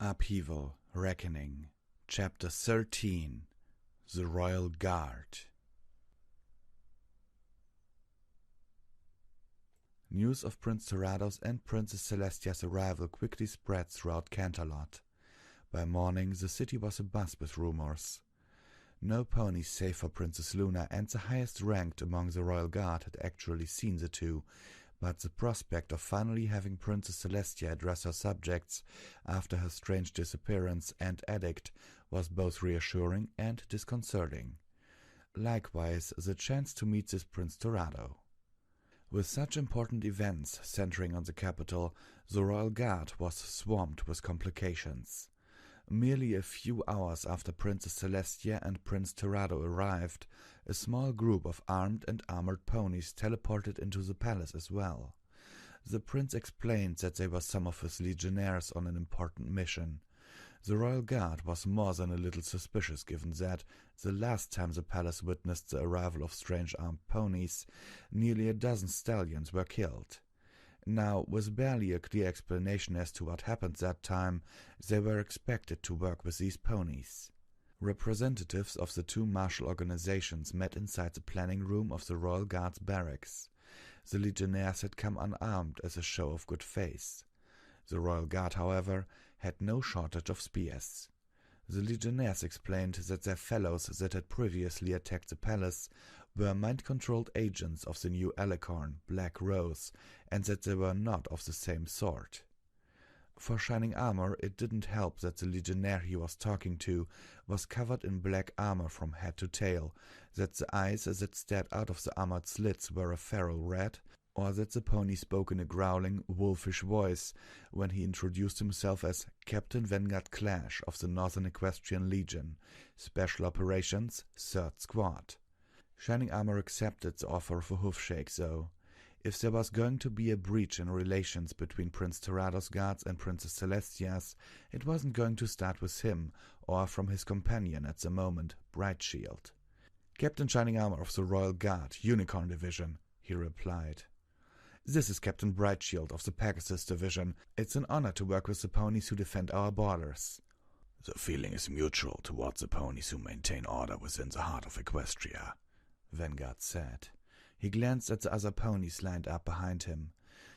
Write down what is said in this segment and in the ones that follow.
Upheaval, Reckoning, Chapter 13, The Royal Guard. News of Prince Terados and Princess Celestia's arrival quickly spread throughout Canterlot. By morning, the city was abuzz with rumors. No ponies save for Princess Luna and the highest ranked among the Royal Guard had actually seen the two, but the prospect of finally having Princess Celestia address her subjects after her strange disappearance and edict was both reassuring and disconcerting. Likewise, the chance to meet this Prince Terado. With such important events centering on the capital, the Royal Guard was swamped with complications. Merely a few hours after Princess Celestia and Prince Terado arrived, a small group of armed and armored ponies teleported into the palace as well. The prince explained that they were some of his legionnaires on an important mission. The Royal Guard was more than a little suspicious, given that, the last time the palace witnessed the arrival of strange armed ponies, nearly a dozen stallions were killed. Now, with barely a clear explanation as to what happened that time, they were expected to work with these ponies. Representatives of the two martial organizations met inside the planning room of the Royal Guard's barracks. The legionnaires had come unarmed as a show of good faith. The Royal Guard, however, had no shortage of spears. The legionnaires explained that their fellows that had previously attacked the palace were mind-controlled agents of the new alicorn, Black Rose, and that they were not of the same sort. For Shining Armor, it didn't help that the legionnaire he was talking to was covered in black armor from head to tail, that the eyes that stared out of the armored slits were a feral red, or that the pony spoke in a growling, wolfish voice when he introduced himself as Captain Vanguard Clash of the Northern Equestrian Legion, Special Operations, 3rd Squad. Shining Armor accepted the offer of a hoofshake, though. If there was going to be a breach in relations between Prince Terados' guards and Princess Celestia's, it wasn't going to start with him, or from his companion at the moment, Brightshield. "Captain Shining Armor of the Royal Guard, Unicorn Division," he replied. "This is Captain Brightshield of the Pegasus Division. It's an honor to work with the ponies who defend our borders." "The feeling is mutual towards the ponies who maintain order within the heart of Equestria," Vanguard said. He glanced at the other ponies lined up behind him.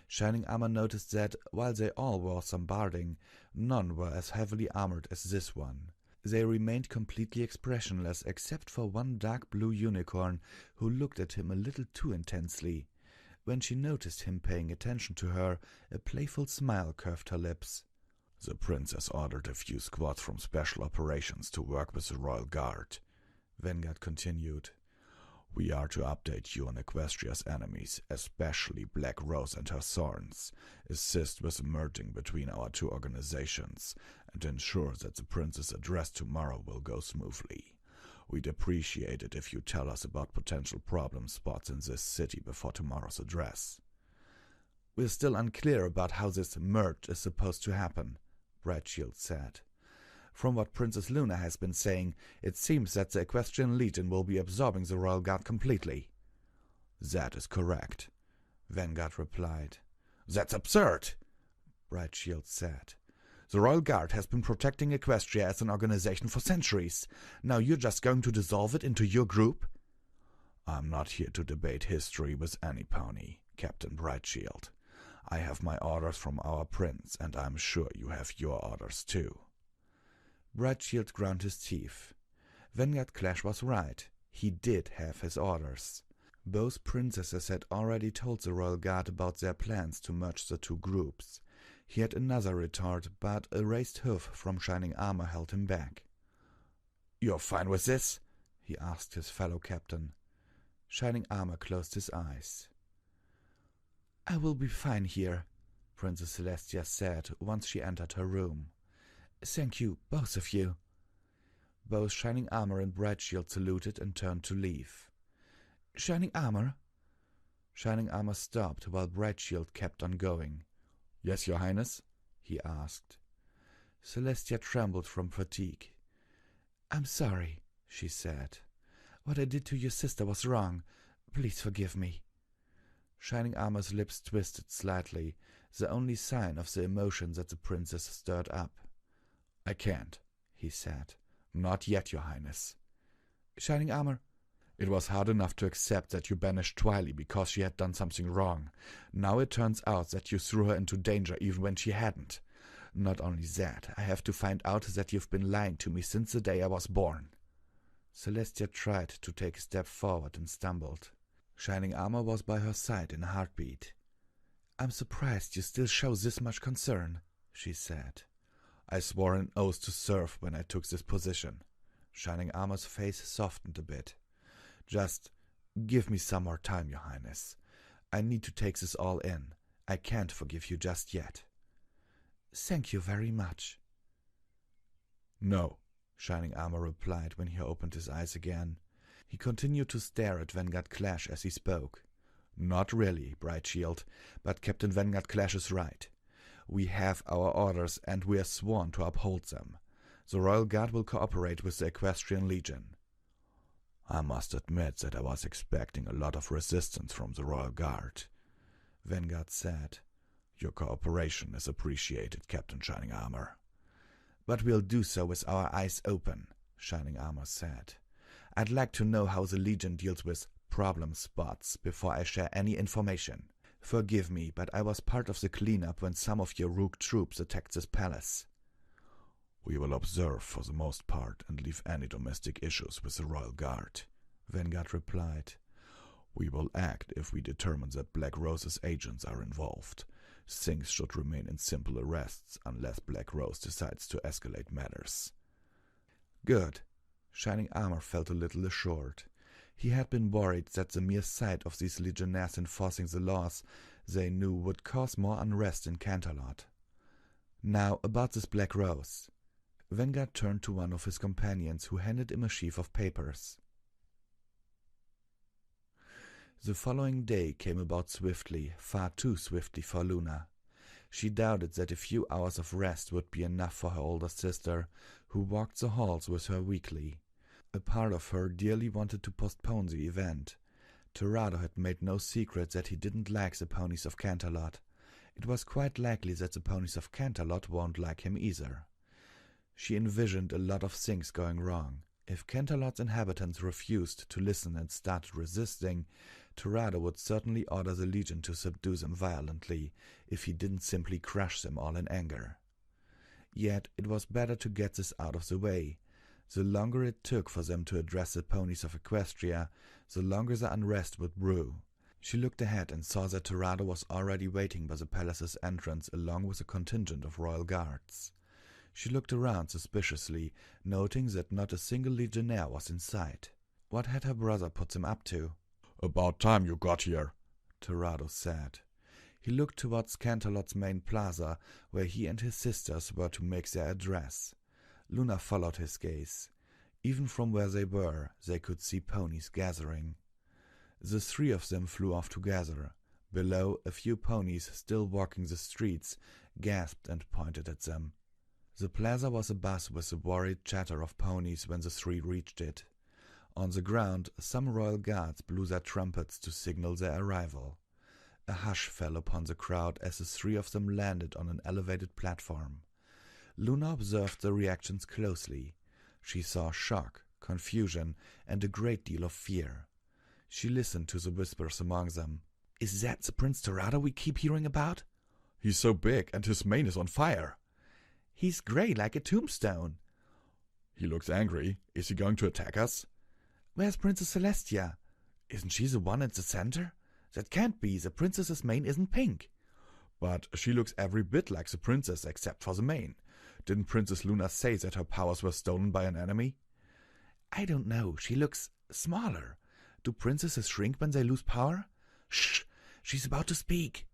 Shining Armor noticed that, while they all wore some barding, none were as heavily armored as this one. They remained completely expressionless except for one dark blue unicorn who looked at him a little too intensely. When she noticed him paying attention to her, a playful smile curved her lips. "The prince has ordered a few squads from Special Operations to work with the Royal Guard," Vanguard continued. "We are to update you on Equestria's enemies, especially Black Rose and her thorns, assist with the merging between our two organizations, and ensure that the prince's address tomorrow will go smoothly. We'd appreciate it if you tell us about potential problem spots in this city before tomorrow's address." "We're still unclear about how this merge is supposed to happen," Brightshield said. "From what Princess Luna has been saying, it seems that the Equestrian Legion will be absorbing the Royal Guard completely." "That is correct," Vanguard replied. "That's absurd," Brightshield said. "The Royal Guard has been protecting Equestria as an organization for centuries. Now you're just going to dissolve it into your group?" "I'm not here to debate history with any pony, Captain Brightshield. I have my orders from our prince, and I'm sure you have your orders too." Brightshield ground his teeth. Vanguard Clash was right. He did have his orders. Both princesses had already told the Royal Guard about their plans to merge the two groups. He had another retort, but a raised hoof from Shining Armor held him back. "You're fine with this?" he asked his fellow captain. Shining Armor closed his eyes. "I will be fine here," Princess Celestia said once she entered her room. "Thank you, both of you." Both Shining Armor and Brightshield saluted and turned to leave. "Shining Armor?" Shining Armor stopped while Brightshield kept on going. "Yes, Your Highness?" he asked. Celestia trembled from fatigue. "I'm sorry," she said. "What I did to your sister was wrong. Please forgive me." Shining Armor's lips twisted slightly, the only sign of the emotion that the princess stirred up. I can't, he said. Not yet, Your Highness. Shining Armor. It was hard enough to accept that you banished Twily because she had done something wrong. Now it turns out that you threw her into danger even when she hadn't. Not only that, I have to find out that you've been lying to me since the day I was born. Celestia tried to take a step forward and stumbled. Shining Armor was by her side in a heartbeat. I'm surprised you still show this much concern, she said. I swore an oath to serve when I took this position. Shining Armor's face softened a bit. Just give me some more time, Your Highness. I need to take this all in. I can't forgive you just yet. Thank you very much. No, Shining Armor replied when he opened his eyes again. He continued to stare at Vanguard Clash as he spoke. Not really, Bright Shield, but Captain Vanguard Clash is right. We have our orders and we are sworn to uphold them. The Royal Guard will cooperate with the Equestrian Legion. I must admit that I was expecting a lot of resistance from the Royal Guard, Vanguard said. Your cooperation is appreciated, Captain Shining Armor. But we'll do so with our eyes open, Shining Armor said. I'd like to know how the Legion deals with problem spots before I share any information. Forgive me, but I was part of the cleanup when some of your rogue troops attacked this palace. We will observe for the most part and leave any domestic issues with the Royal Guard, Vanguard replied. We will act if we determine that Black Rose's agents are involved. Things should remain in simple arrests unless Black Rose decides to escalate matters. Good. Shining Armor felt a little assured. He had been worried that the mere sight of these legionnaires enforcing the laws they knew would cause more unrest in Canterlot. Now, about this Black Rose. Vanguard turned to one of his companions, who handed him a sheaf of papers. The following day came about swiftly, far too swiftly for Luna. She doubted that a few hours of rest would be enough for her older sister, who walked the halls with her weekly. A part of her dearly wanted to postpone the event. Torado had made no secret that he didn't like the ponies of Canterlot. It was quite likely that the ponies of Canterlot won't like him either. She envisioned a lot of things going wrong. If Canterlot's inhabitants refused to listen and started resisting, Torado would certainly order the Legion to subdue them violently, if he didn't simply crush them all in anger. Yet it was better to get this out of the way. The longer it took for them to address the ponies of Equestria, the longer the unrest would brew. She looked ahead and saw that Torado was already waiting by the palace's entrance along with a contingent of royal guards. She looked around suspiciously, noting that not a single legionnaire was in sight. What had her brother put them up to? About time you got here, Torado said. He looked towards Canterlot's main plaza, where he and his sisters were to make their address. Luna followed his gaze. Even from where they were, they could see ponies gathering. The three of them flew off together. Below, a few ponies, still walking the streets, gasped and pointed at them. The plaza was abuzz with the worried chatter of ponies when the three reached it. On the ground, some royal guards blew their trumpets to signal their arrival. A hush fell upon the crowd as the three of them landed on an elevated platform. Luna observed the reactions closely. She saw shock, confusion, and a great deal of fear. She listened to the whispers among them. "Is that the Prince Torado we keep hearing about?" "He's so big, and his mane is on fire." "He's grey like a tombstone." "He looks angry. Is he going to attack us?" "Where's Princess Celestia? Isn't she the one at the center? That can't be. The princess's mane isn't pink." "But she looks every bit like the princess except for the mane. Didn't Princess Luna say that her powers were stolen by an enemy?" "I don't know. She looks smaller. Do princesses shrink when they lose power?" "Shh! She's about to speak."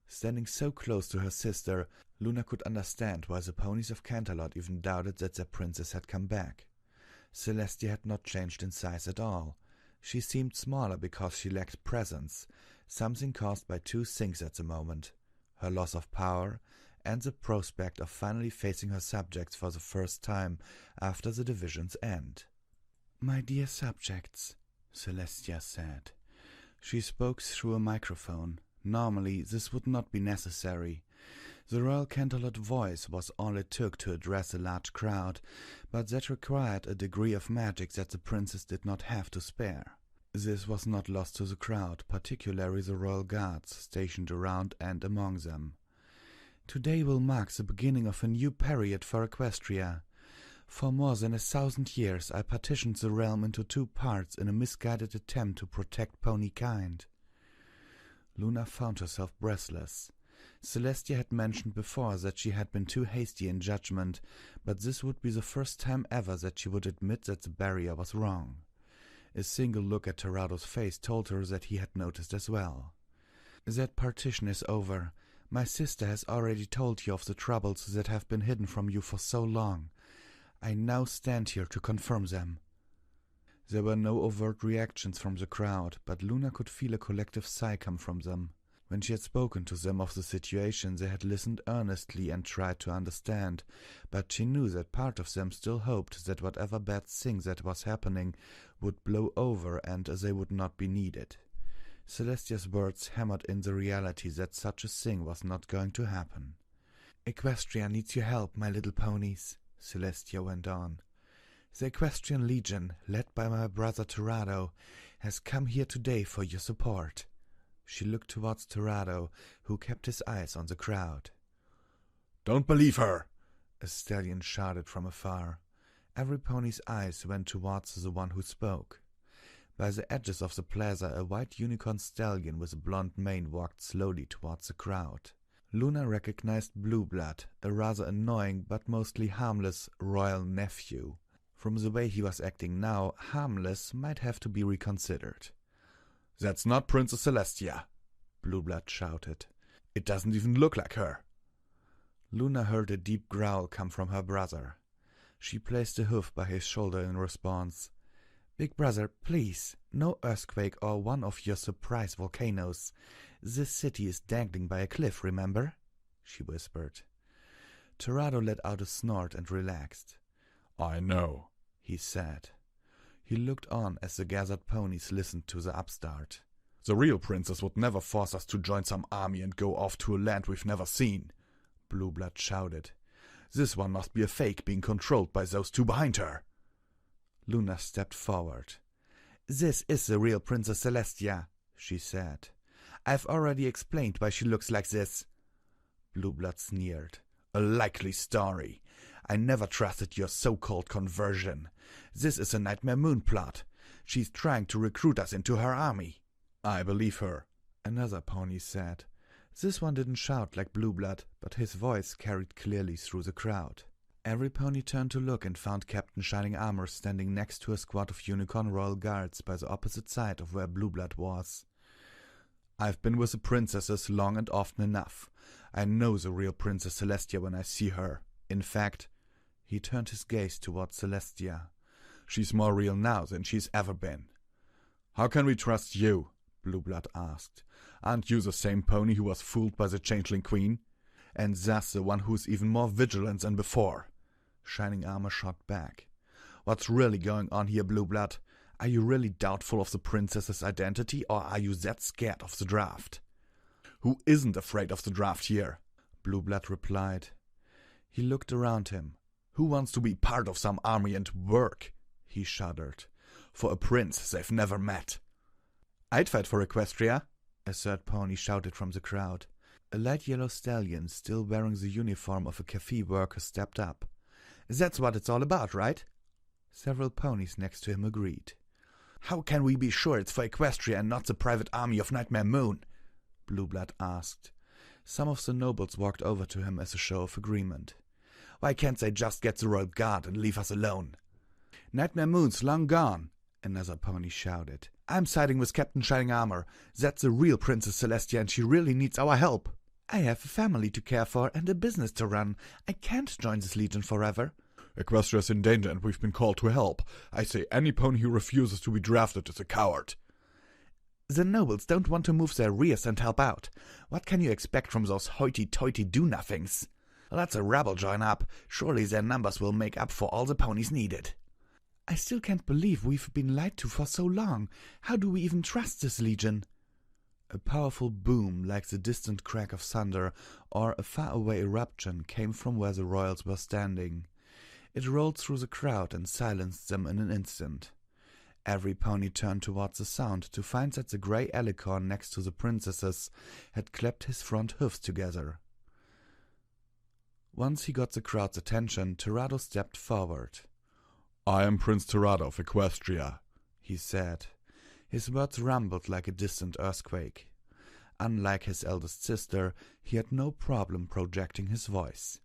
Standing so close to her sister, Luna could understand why the ponies of Canterlot even doubted that their princess had come back. Celestia had not changed in size at all. She seemed smaller because she lacked presence, something caused by two things at the moment: her loss of power and the prospect of finally facing her subjects for the first time after the division's end. "My dear subjects," Celestia said. She spoke through a microphone. Normally, this would not be necessary. The royal Canterlot voice was all it took to address a large crowd, but that required a degree of magic that the princess did not have to spare. This was not lost to the crowd, particularly the royal guards stationed around and among them. Today will mark the beginning of a new period for Equestria. For more than 1,000 years I partitioned the realm into 2 parts in a misguided attempt to protect pony kind. Luna found herself breathless. Celestia had mentioned before that she had been too hasty in judgment, but this would be the first time ever that she would admit that the barrier was wrong. A single look at Terado's face told her that he had noticed as well. That partition is over. My sister has already told you of the troubles that have been hidden from you for so long. I now stand here to confirm them. There were no overt reactions from the crowd, but Luna could feel a collective sigh come from them. When she had spoken to them of the situation, they had listened earnestly and tried to understand, but she knew that part of them still hoped that whatever bad thing that was happening would blow over and they would not be needed. Celestia's words hammered in the reality that such a thing was not going to happen. "Equestria needs your help, my little ponies," Celestia went on. "The Equestrian Legion, led by my brother Terado, has come here today for your support." She looked towards Terado, who kept his eyes on the crowd. "Don't believe her!" a stallion shouted from afar. Every pony's eyes went towards the one who spoke. By the edges of the plaza, a white unicorn stallion with a blonde mane walked slowly towards the crowd. Luna recognized Blueblood, a rather annoying but mostly harmless royal nephew. From the way he was acting now, harmless might have to be reconsidered. "That's not Princess Celestia," Blueblood shouted. "It doesn't even look like her." Luna heard a deep growl come from her brother. She placed a hoof by his shoulder in response. "Big brother, please, no earthquake or one of your surprise volcanoes. This city is dangling by a cliff, remember?" she whispered. Terado let out a snort and relaxed. "I know," he said. He looked on as the gathered ponies listened to the upstart. "The real princess would never force us to join some army and go off to a land we've never seen," Blueblood shouted. "This one must be a fake being controlled by those 2 behind her." Luna stepped forward. "This is the real Princess Celestia," she said. "I've already explained why she looks like this." Blueblood sneered. "A likely story. I never trusted your so-called conversion. This is a Nightmare Moon plot. She's trying to recruit us into her army." "I believe her," another pony said. This one didn't shout like Blueblood, but his voice carried clearly through the crowd. Every pony turned to look and found Captain Shining Armor standing next to a squad of Unicorn Royal Guards by the opposite side of where Blueblood was. "I've been with the princesses long and often enough. I know the real Princess Celestia when I see her. In fact," he turned his gaze towards Celestia, "she's more real now than she's ever been." "How can we trust you?" Blueblood asked. "Aren't you the same pony who was fooled by the Changeling Queen? And thus the one who's even more vigilant than before?" Shining Armor shot back. "What's really going on here, Blueblood? Are you really doubtful of the princess's identity, or are you that scared of the draft?" "Who isn't afraid of the draft here?" Blueblood replied. He looked around him. "Who wants to be part of some army and work?" he shuddered. "For a prince they've never met." "I'd fight for Equestria," a third pony shouted from the crowd. A light yellow stallion, still wearing the uniform of a cafe worker, stepped up. "That's what it's all about, right?" Several ponies next to him agreed. "How can we be sure it's for Equestria and not the private army of Nightmare Moon?" Blueblood asked. Some of the nobles walked over to him as a show of agreement. "Why can't they just get the Royal Guard and leave us alone?" "Nightmare Moon's long gone," another pony shouted. "I'm siding with Captain Shining Armor. That's the real Princess Celestia and she really needs our help. I have a family to care for and a business to run. I can't join this legion forever." "Equestria's in danger and we've been called to help. I say any pony who refuses to be drafted is a coward." "The nobles don't want to move their rears and help out. What can you expect from those hoity-toity do-nothings? Let the rabble join up. Surely their numbers will make up for all the ponies needed." "I still can't believe we've been lied to for so long. How do we even trust this legion?" A powerful boom, like the distant crack of thunder or a faraway eruption, came from where the royals were standing. It rolled through the crowd and silenced them in an instant. Every pony turned towards the sound to find that the grey alicorn next to the princesses had clapped his front hoofs together. Once he got the crowd's attention, Terrado stepped forward. "I am Prince Terrado of Equestria," he said. His words rumbled like a distant earthquake. Unlike his eldest sister, he had no problem projecting his voice.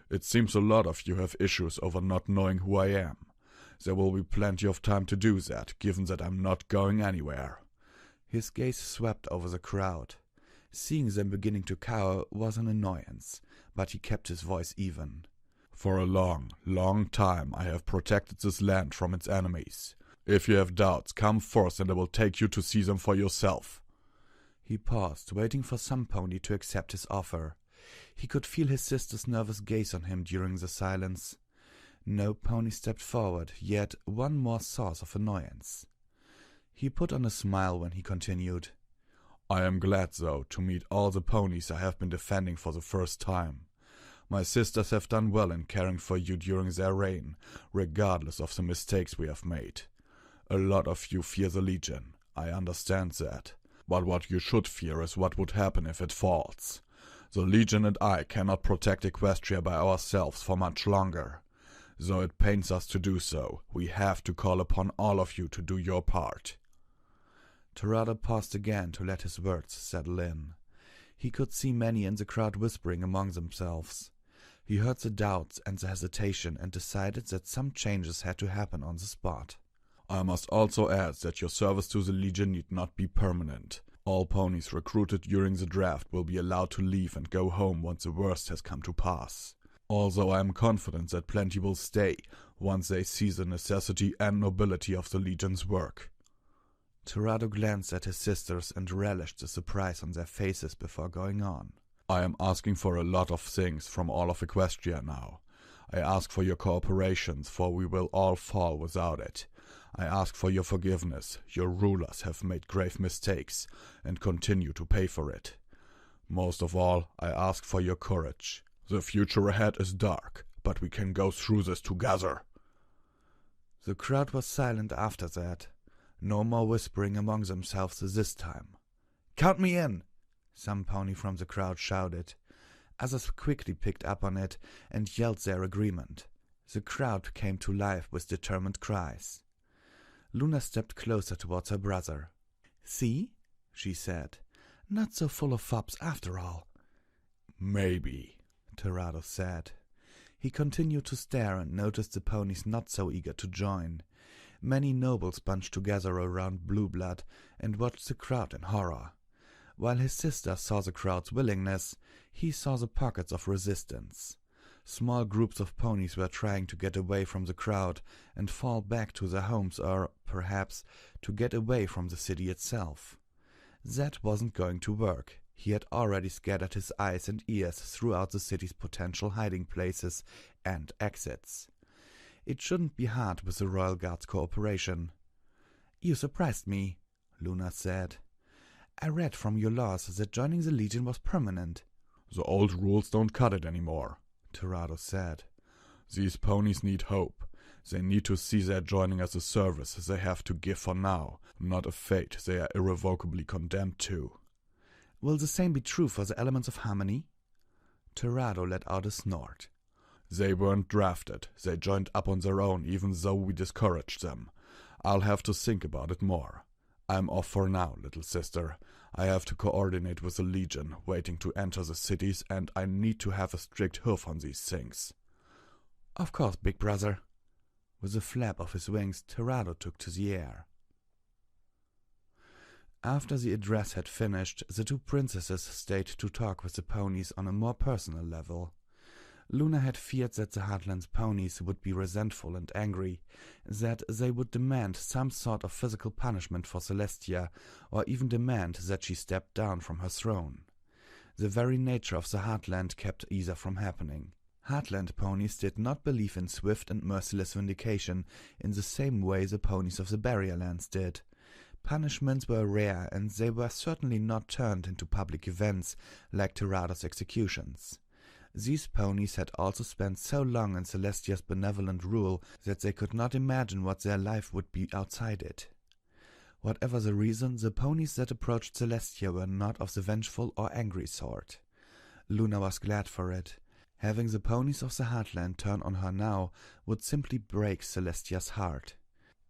"It seems a lot of you have issues over not knowing who I am. There will be plenty of time to do that, given that I'm not going anywhere." His gaze swept over the crowd. Seeing them beginning to cower was an annoyance, but he kept his voice even. "For a long, long time I have protected this land from its enemies. If you have doubts, come forth and I will take you to see them for yourself." He paused, waiting for some pony to accept his offer. He could feel his sister's nervous gaze on him during the silence. No pony stepped forward, yet one more source of annoyance. He put on a smile when he continued. "I am glad, though, to meet all the ponies I have been defending for the first time. My sisters have done well in caring for you during their reign, regardless of the mistakes we have made. A lot of you fear the Legion, I understand that. But what you should fear is what would happen if it falls. The Legion and I cannot protect Equestria by ourselves for much longer. Though it pains us to do so, we have to call upon all of you to do your part." Terrado paused again to let his words settle in. He could see many in the crowd whispering among themselves. He heard the doubts and the hesitation and decided that some changes had to happen on the spot. "I must also add that your service to the Legion need not be permanent. All ponies recruited during the draft will be allowed to leave and go home once the worst has come to pass. Although I am confident that plenty will stay once they see the necessity and nobility of the Legion's work." Terrado glanced at his sisters and relished the surprise on their faces before going on. "I am asking for a lot of things from all of Equestria now. I ask for your cooperation, for we will all fall without it. I ask for your forgiveness. Your rulers have made grave mistakes and continue to pay for it. Most of all, I ask for your courage. The future ahead is dark, but we can go through this together." The crowd was silent after that. No more whispering among themselves this time. "Count me in!" some pony from the crowd shouted. Others quickly picked up on it and yelled their agreement. The crowd came to life with determined cries. Luna stepped closer towards her brother. "See?" she said. "Not so full of fopps after all." "Maybe," Terrado said. He continued to stare and noticed the ponies not so eager to join. Many nobles bunched together around Blue Blood and watched the crowd in horror. While his sister saw the crowd's willingness, he saw the pockets of resistance. Small groups of ponies were trying to get away from the crowd and fall back to their homes or, perhaps, to get away from the city itself. That wasn't going to work. He had already scattered his eyes and ears throughout the city's potential hiding places and exits. It shouldn't be hard with the Royal Guard's cooperation. "You surprised me," Luna said. "I read from your laws that joining the Legion was permanent." "The old rules don't cut it anymore," Terrado said. "These ponies need hope. They need to see that joining as a service they have to give for now, not a fate they are irrevocably condemned to." "Will the same be true for the elements of harmony?" Terrado let out a snort. "They weren't drafted. They joined up on their own even though we discouraged them. I'll have to think about it more. I'm off for now, little sister. I have to coordinate with the Legion, waiting to enter the cities, and I need to have a strict hoof on these things." "Of course, big brother." With a flap of his wings, Terrado took to the air. After the address had finished, the two princesses stayed to talk with the ponies on a more personal level. Luna had feared that the Heartland's ponies would be resentful and angry, that they would demand some sort of physical punishment for Celestia, or even demand that she step down from her throne. The very nature of the Heartland kept either from happening. Heartland ponies did not believe in swift and merciless vindication in the same way the ponies of the Barrier Lands did. Punishments were rare, and they were certainly not turned into public events like Tirados' executions. These ponies had also spent so long in Celestia's benevolent rule that they could not imagine what their life would be outside it. Whatever the reason, the ponies that approached Celestia were not of the vengeful or angry sort. Luna was glad for it. Having the ponies of the Heartland turn on her now would simply break Celestia's heart.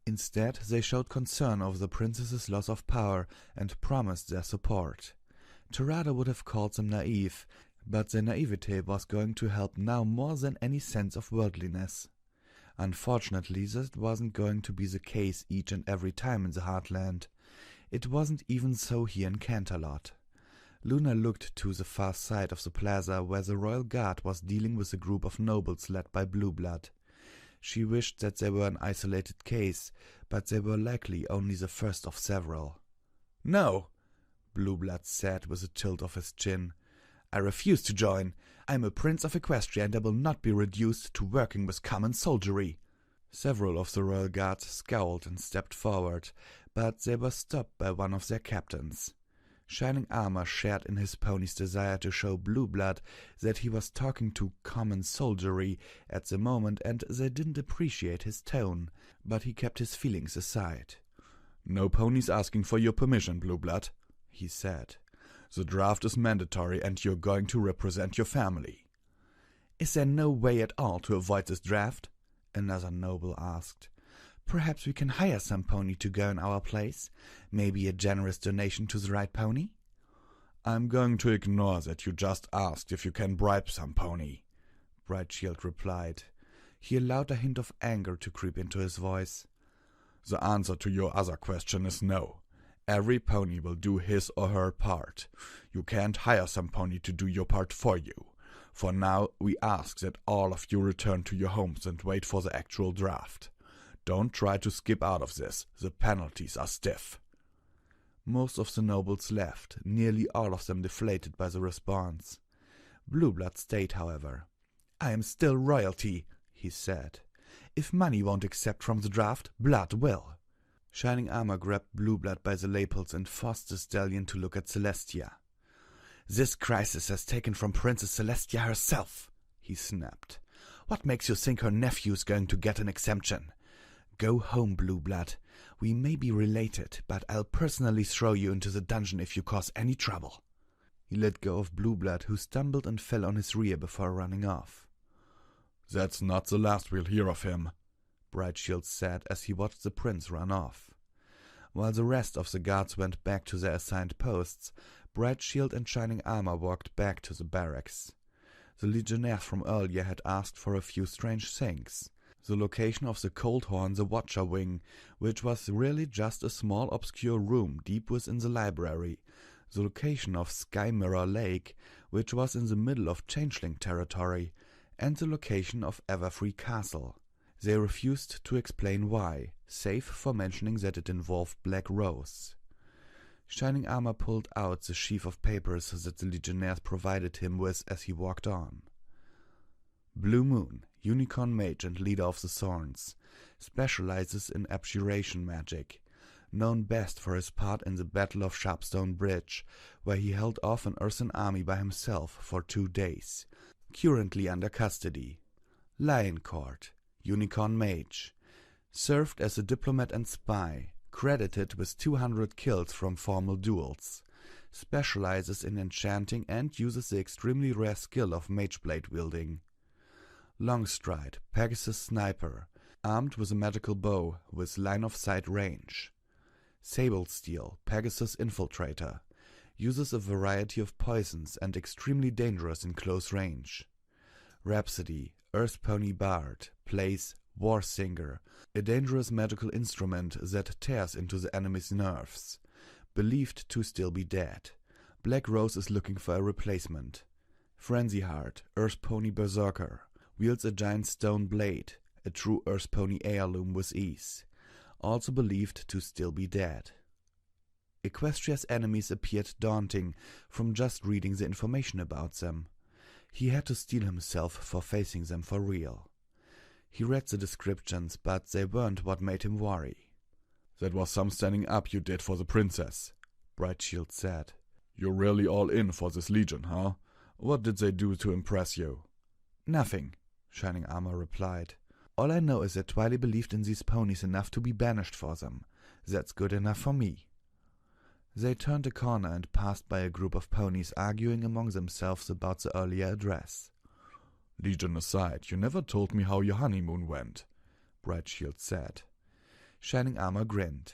Instead, they showed concern over the princess's loss of power and promised their support. Tirado would have called them naive, but their naivete was going to help now more than any sense of worldliness. Unfortunately, that wasn't going to be the case each and every time in the Heartland. It wasn't even so here in Canterlot. Luna looked to the far side of the plaza where the royal guard was dealing with a group of nobles led by Blueblood. She wished that they were an isolated case, but they were likely only the first of several. "No," Blueblood said with a tilt of his chin. "I refuse to join. I am a prince of Equestria and I will not be reduced to working with common soldiery." Several of the royal guards scowled and stepped forward, but they were stopped by one of their captains. Shining Armor shared in his pony's desire to show Blueblood that he was talking to common soldiery at the moment, and they didn't appreciate his tone, but he kept his feelings aside. "No ponies asking for your permission, Blueblood," he said. "The draft is mandatory and you're going to represent your family." "Is there no way at all to avoid this draft?" another noble asked. "Perhaps we can hire some pony to go in our place? Maybe a generous donation to the right pony?" "I'm going to ignore that you just asked if you can bribe some pony," Brightshield replied. He allowed a hint of anger to creep into his voice. "The answer to your other question is no. Every pony will do his or her part. You can't hire some pony to do your part for you. For now, we ask that all of you return to your homes and wait for the actual draft. Don't try to skip out of this. The penalties are stiff." Most of the nobles left, nearly all of them deflated by the response. Blueblood stayed, however. "I am still royalty," he said. "If money won't accept from the draft, blood will." Shining Armor grabbed Blueblood by the lapels and forced the stallion to look at Celestia. "This crisis has taken from Princess Celestia herself," he snapped. "What makes you think her nephew's going to get an exemption? Go home, Blueblood. We may be related, but I'll personally throw you into the dungeon if you cause any trouble." He let go of Blueblood, who stumbled and fell on his rear before running off. "That's not the last we'll hear of him," Brightshield said as he watched the prince run off. While the rest of the guards went back to their assigned posts, Brightshield and Shining Armor walked back to the barracks. The legionnaires from earlier had asked for a few strange things. The location of the Cold Horn, the Watcher Wing, which was really just a small obscure room deep within the library, the location of Sky Mirror Lake, which was in the middle of Changeling territory, and the location of Everfree Castle. They refused to explain why, save for mentioning that it involved Black Rose. Shining Armor pulled out the sheaf of papers that the legionnaires provided him with as he walked on. Blue Moon, Unicorn Mage and leader of the Thorns, specializes in abjuration magic, known best for his part in the Battle of Sharpstone Bridge, where he held off an Earthen army by himself for 2 days, currently under custody. Lion Court, Unicorn Mage, served as a diplomat and spy, credited with 200 kills from formal duels, specializes in enchanting and uses the extremely rare skill of mageblade wielding. Longstride, Pegasus Sniper, armed with a magical bow with line-of-sight range. Sablesteel, Pegasus Infiltrator, uses a variety of poisons and extremely dangerous in close range. Rhapsody, Earth Pony Bard, plays War Singer, a dangerous magical instrument that tears into the enemy's nerves, believed to still be dead. Black Rose is looking for a replacement. Frenzy Heart, Earth Pony Berserker, wields a giant stone blade, a true Earth Pony heirloom with ease, also believed to still be dead. Equestria's enemies appeared daunting from just reading the information about them. He had to steel himself for facing them for real. He read the descriptions, but they weren't what made him worry. That was some standing up you did for the princess, Brightshield said. You're really all in for this legion, huh? What did they do to impress you? Nothing, Shining Armor replied. All I know is that Twilight believed in these ponies enough to be banished for them. That's good enough for me. They turned a corner and passed by a group of ponies arguing among themselves about the earlier address. Legion aside, you never told me how your honeymoon went, Brightshield said. Shining Armor grinned.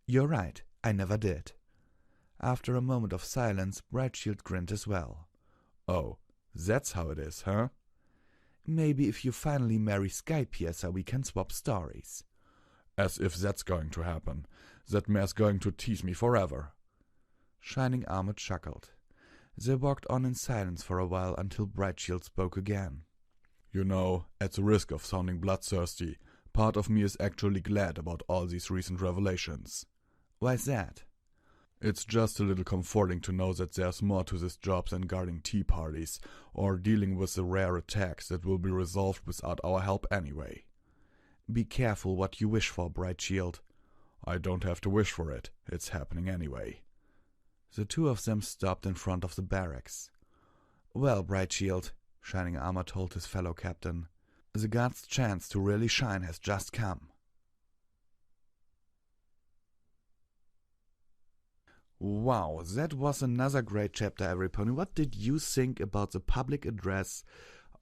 You're right, I never did. After a moment of silence, Brightshield grinned as well. Oh, that's how it is, huh? Maybe if you finally marry Skypiercer, we can swap stories. As if that's going to happen. That mare's going to tease me forever. Shining Armor chuckled. They walked on in silence for a while until Brightshield spoke again. You know, at the risk of sounding bloodthirsty, part of me is actually glad about all these recent revelations. Why's that? It's just a little comforting to know that there's more to this job than guarding tea parties or dealing with the rare attacks that will be resolved without our help anyway. Be careful what you wish for, Brightshield. I don't have to wish for it. It's happening anyway. The two of them stopped in front of the barracks. Well, Brightshield, Shining Armor told his fellow captain, the guard's chance to really shine has just come. Wow, that was another great chapter, everybody. What did you think about the public address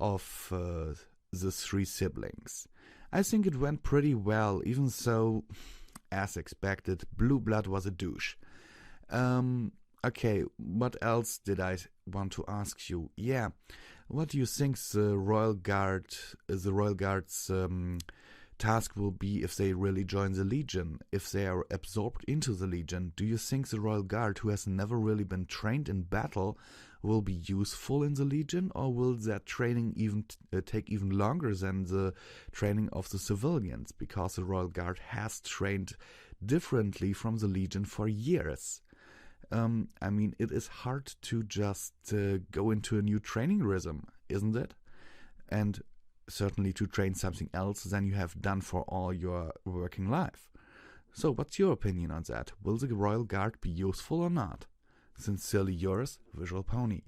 of the three siblings? I think it went pretty well, even though, as expected, Blue Blood was a douche. Okay, what else did I want to ask you? Yeah, what do you think the Royal Guard's task will be if they really join the Legion, if they are absorbed into the Legion? Do you think the Royal Guard, who has never really been trained in battle, will be useful in the Legion, or will that training even take even longer than the training of the civilians, because the Royal Guard has trained differently from the Legion for years? I mean, it is hard to just go into a new training rhythm, isn't it? And certainly to train something else than you have done for all your working life. So what's your opinion on that? Will the Royal Guard be useful or not? Sincerely yours, Visual Pony.